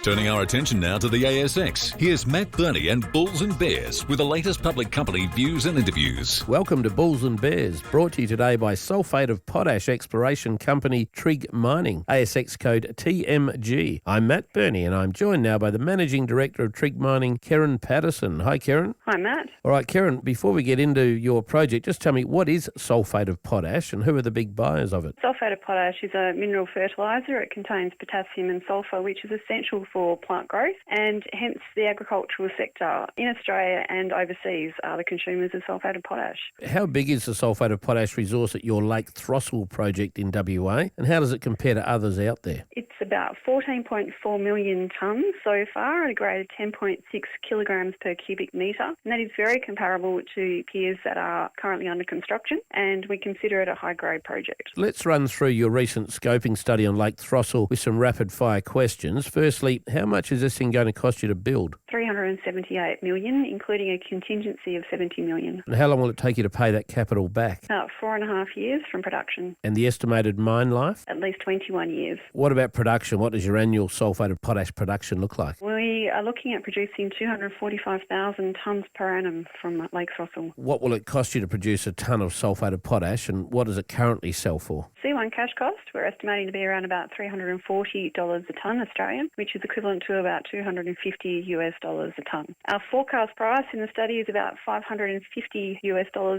Turning our attention now to the ASX, here's Matt Birney and Bulls and Bears with the latest public company views and interviews. Welcome to Bulls and Bears, brought to you today by Sulfate of Potash exploration company Trigg Mining, ASX code TMG. I'm Matt Birney and I'm joined now by the Managing Director of Trigg Mining, Keren Paterson. Hi, Keren. Hi, Matt. All right, Keren, before we get into your project, just tell me, what is Sulfate of Potash and who are the big buyers of it? Sulfate of potash is a mineral fertiliser. It contains potassium and sulphur, which is essential for plant growth, and hence the agricultural sector in Australia and overseas are the consumers of sulfate of potash. How big is the Sulfate of Potash resource at your Lake Throstle project in WA, and how does it compare to others out there? It's about 14.4 million tonnes so far at a grade of 10.6 kilograms per cubic metre, and that is very comparable to peers that are currently under construction, and we consider it a high-grade project. Let's run through your recent scoping study on Lake Throstle with some rapid-fire questions. Firstly, how much is this thing going to cost you to build? $378 million, including a contingency of $70 million. And how long will it take you to pay that capital back? About 4.5 years from production. And the estimated mine life? At least 21 years. What about production? What does your annual sulfate of potash production look like? We are looking at producing 245,000 tonnes per annum from Lake Throstle. What will it cost you to produce a tonne of sulfate of potash, and what does it currently sell for? C1 cash cost, we're estimating to be around about $340 a tonne Australian, which is equivalent to about $250 a tonne. Our forecast price in the study is about $550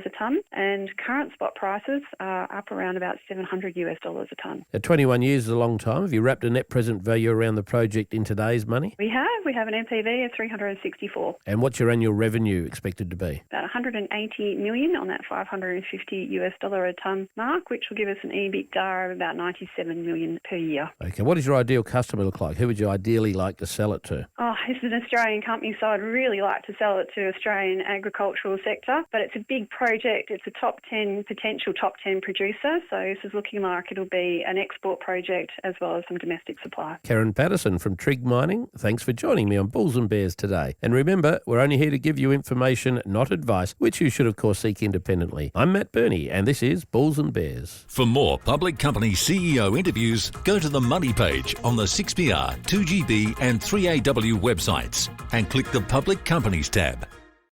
a tonne, and current spot prices are up around about $700 a tonne. 21 years is a long time. Have you wrapped a net present value around the project in today's money? We have an NPV of 364. And what's your annual revenue expected to be? About $180 million on that $550 a tonne mark, which will give us an EBITDA of about $97 million per year. Okay, what does your ideal customer look like? Who would you ideally like to sell it to? Oh, this is an Australian company, so I'd really like to sell it to Australian agricultural sector, but it's a big project. It's a potential top 10 producer, so this is looking like it'll be an export project as well as some domestic supply. Keren Paterson from Trigg Mining, thanks for joining me on Bulls and Bears today. And remember, we're only here to give you information, not advice, which you should of course seek independently. I'm Matt Birney, and this is Bulls and Bears. For more public company CEO interviews, go to the Money page on the 6PR, 2GB and 3AW websites and click the Public Companies tab.